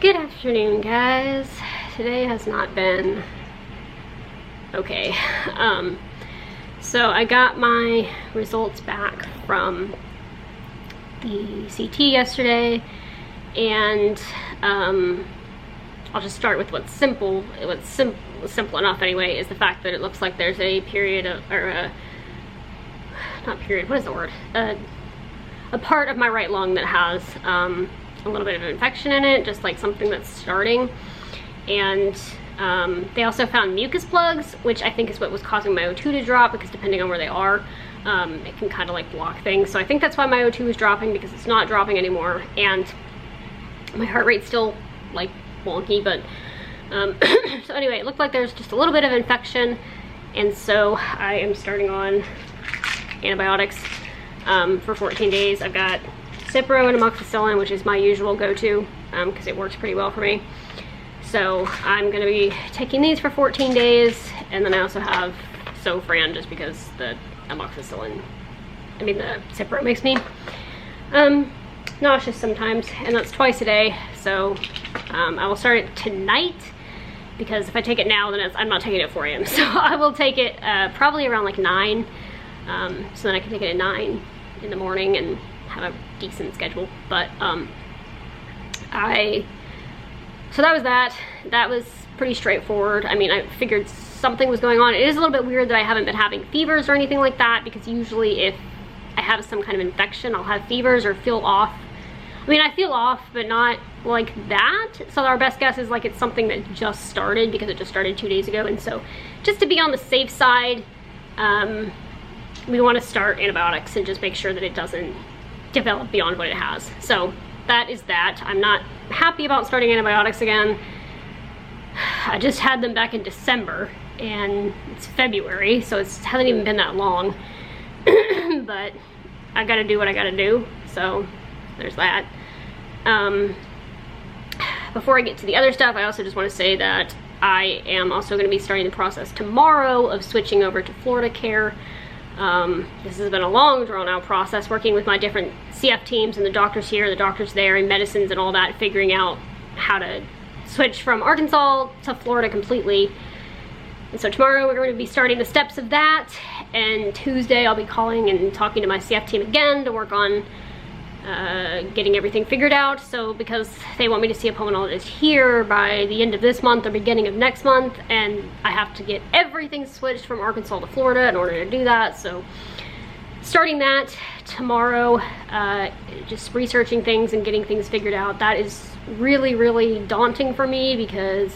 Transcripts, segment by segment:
Good afternoon, guys. Today has not been okay. So I got my results back from the CT yesterday, and I'll just start with what's simple enough anyway, is the fact that it looks like there's a period of, not period, what is the word? A part of my right lung that has a little bit of infection in it, just like something that's starting. And they also found mucus plugs, which I think is what was causing my O2 to drop, because depending on where they are, it can kind of like block things. So I think that's why my O2 is dropping, because it's not dropping anymore, and my heart rate's still like wonky, but so anyway, it looked like there's just a little bit of infection, and so I am starting on antibiotics for 14 days. I've got Cipro and amoxicillin, which is my usual go-to because it works pretty well for me. So I'm going to be taking these for 14 days, and then I also have Zofran, just because the amoxicillin, the Cipro makes me nauseous sometimes, and that's twice a day. So I will start it tonight, because if I take it now, then I'm not taking it at 4 a.m. So I will take it probably around like 9, so then I can take it at 9 in the morning and have a decent schedule. But so that was that. That was pretty straightforward. I mean, I figured something was going on. It is a little bit weird that I haven't been having fevers or anything like that, because usually if I have some kind of infection, I'll have fevers or feel off. I mean, I feel off, but not like that. So our best guess is like it's something that just started, because it just started 2 days ago. And so just to be on the safe side, we want to start antibiotics and just make sure that it doesn't develop beyond what it has. So that is that. I'm not happy about starting antibiotics again. I just had them back in December, and it's February, so it hasn't even been that long. But I gotta do what I gotta do, so there's that. Before I get to the other stuff, I also just want to say that I am also going to be starting the process tomorrow of switching over to Florida Care. This has been a long, drawn-out process, working with my different CF teams and the doctors here, the doctors there, and medicines and all that, figuring out how to switch from Arkansas to Florida completely. And so tomorrow we're going to be starting the steps of that, and Tuesday I'll be calling and talking to my CF team again to work on getting everything figured out. So because they want me to see a pulmonologist here by the end of this month or beginning of next month, and I have to get everything switched from Arkansas to Florida in order to do that. So starting that tomorrow, just researching things and getting things figured out. That is really, really daunting for me, because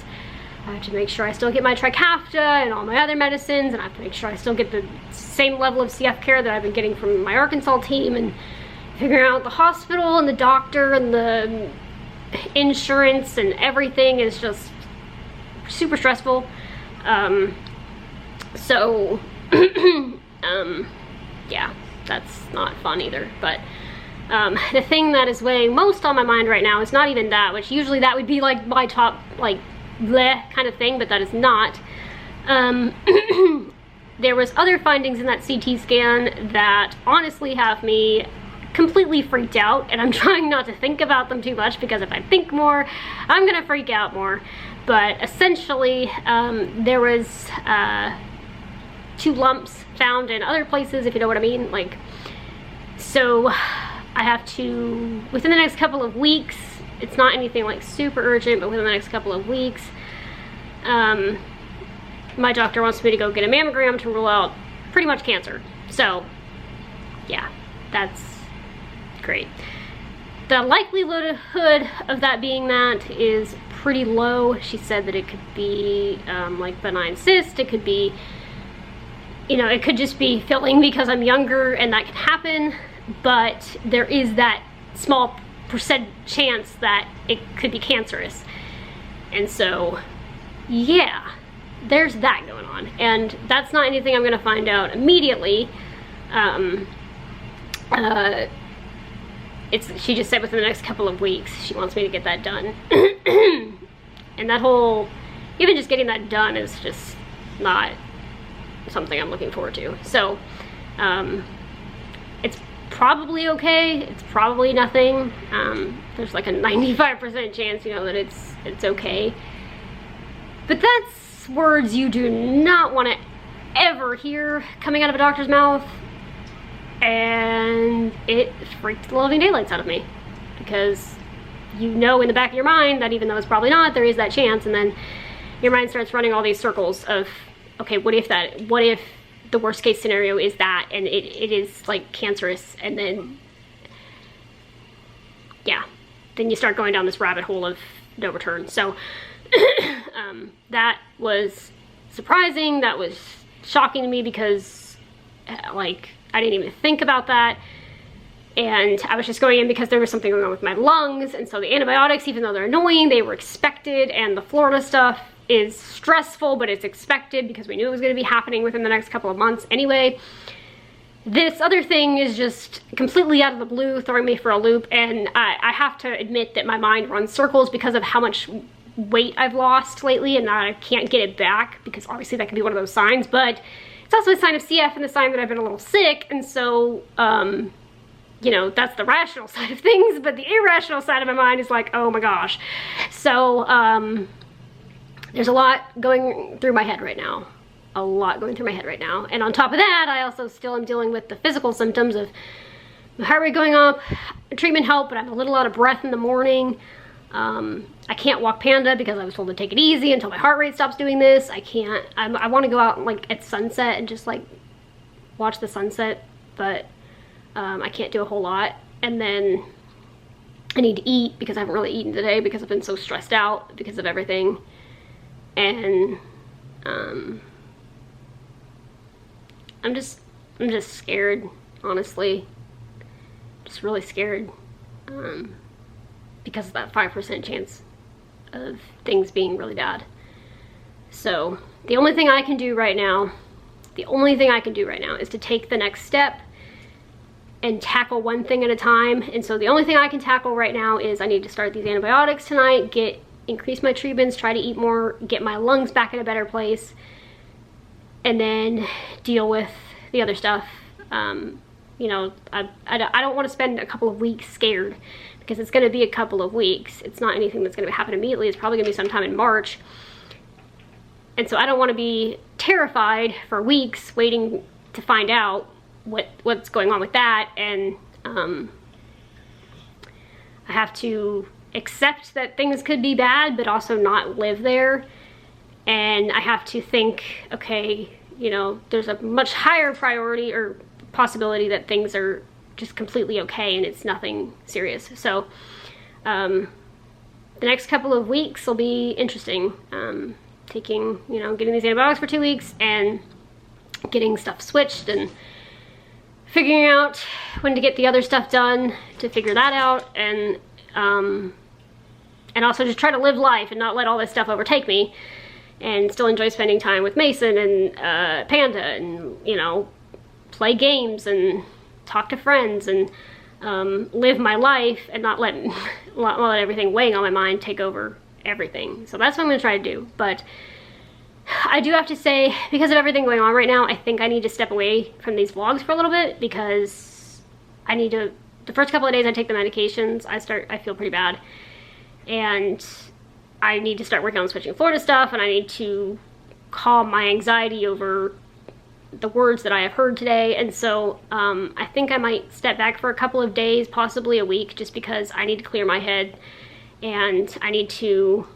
I have to make sure I still get my Trikafta and all my other medicines, and I have to make sure I still get the same level of CF care that I've been getting from my Arkansas team, and figuring out the hospital and the doctor and the insurance and everything is just super stressful. So yeah, that's not fun either. But the thing that is weighing most on my mind right now is not even that, which usually that would be like my top, like, bleh kind of thing, but that is not. There was other findings in that CT scan that honestly have me completely freaked out, and I'm trying not to think about them too much, because if I think more, I'm gonna freak out more. But essentially, there was 2 lumps found in other places, if you know what I mean. Like, so I have to, within the next couple of weeks, it's not anything like super urgent, but within the next couple of weeks, my doctor wants me to go get a mammogram to rule out pretty much cancer. So yeah, that's great. The likelihood of that being that is pretty low. She said that it could be like benign cyst, it could be, you know, it could just be filling because I'm younger, and that can happen, but there is that small percent chance that it could be cancerous. And so yeah, there's that going on, and that's not anything I'm gonna find out immediately. She just said within the next couple of weeks she wants me to get that done. And that whole, even just getting that done is just not something I'm looking forward to. So it's probably okay, it's probably nothing. there's like a 95% chance, you know, that it's okay. But that's words you do not want to ever hear coming out of a doctor's mouth. And it freaked the living daylights out of me, because you know in the back of your mind that even though it's probably not, there is that chance. And then your mind starts running all these circles of, okay, what if the worst case scenario is that, and it is like cancerous, and then, yeah, then you start going down this rabbit hole of no return. So that was surprising. That was shocking to me, because like, I didn't even think about that. And I was just going in because there was something going on with my lungs. And so the antibiotics, even though they're annoying, they were expected. And the Florida stuff is stressful, but it's expected because we knew it was going to be happening within the next couple of months anyway. This other thing is just completely out of the blue, throwing me for a loop. And I have to admit that my mind runs circles because of how much weight I've lost lately, and I can't get it back, because obviously that can be one of those signs. But it's also a sign of CF and the sign that I've been a little sick. And so, you know, that's the rational side of things, but the irrational side of my mind is like, oh my gosh. So, there's a lot going through my head right now. A lot going through my head right now. And on top of that, I also still am dealing with the physical symptoms of my heart rate going up. Treatment helped, but I'm a little out of breath in the morning. I can't walk Panda because I was told to take it easy until my heart rate stops doing this. I want to go out like at sunset and just like watch the sunset, but I can't do a whole lot. And then I need to eat because I haven't really eaten today because I've been so stressed out because of everything. And I'm just scared, honestly. Just really scared, because of that 5% chance of things being really bad. So the only thing I can do right now is to take the next step and tackle one thing at a time. And so the only thing I can tackle right now is I need to start these antibiotics tonight, increase my treatments, try to eat more, get my lungs back in a better place, and then deal with the other stuff. You know, I don't want to spend a couple of weeks scared, because it's going to be a couple of weeks. It's not anything that's going to happen immediately. It's probably going to be sometime in March. And so I don't want to be terrified for weeks waiting to find out what's going on with that. And I have to accept that things could be bad, but also not live there. And I have to think, okay, you know, there's a much higher priority or possibility that things are just completely okay and it's nothing serious. So the next couple of weeks will be interesting. Getting these antibiotics for 2 weeks and getting stuff switched and figuring out when to get the other stuff done to figure that out, and also just try to live life and not let all this stuff overtake me, and still enjoy spending time with Mason and Panda, and, you know, play games and talk to friends and live my life, and not let everything weighing on my mind take over everything. So that's what I'm going to try to do. But I do have to say, because of everything going on right now, I think I need to step away from these vlogs for a little bit, because I need to, the first couple of days I take the medications, I feel pretty bad. And I need to start working on switching Florida stuff, and I need to calm my anxiety over the words that I have heard today. And so I think I might step back for a couple of days, possibly a week, just because I need to clear my head, and I need to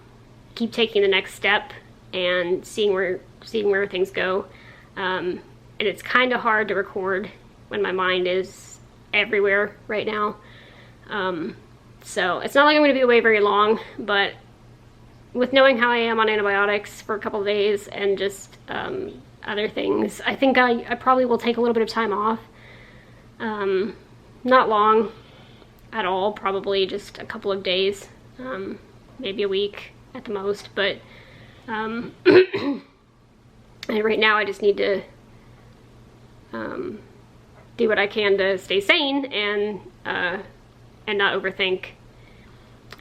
keep taking the next step and seeing where things go. And it's kind of hard to record when my mind is everywhere right now. So it's not like I'm going to be away very long, but with knowing how I am on antibiotics for a couple of days and just other things, I think I probably will take a little bit of time off. Not long at all, probably just a couple of days, maybe a week at the most. But and right now I just need to do what I can to stay sane and not overthink.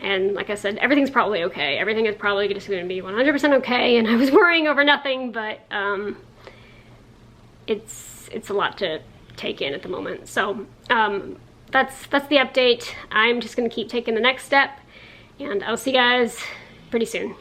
And like I said, everything's probably okay. Everything is probably just going to be 100% okay, and I was worrying over nothing, but it's a lot to take in at the moment. So that's that's the update. I'm just gonna keep taking the next step, and I'll see you guys pretty soon.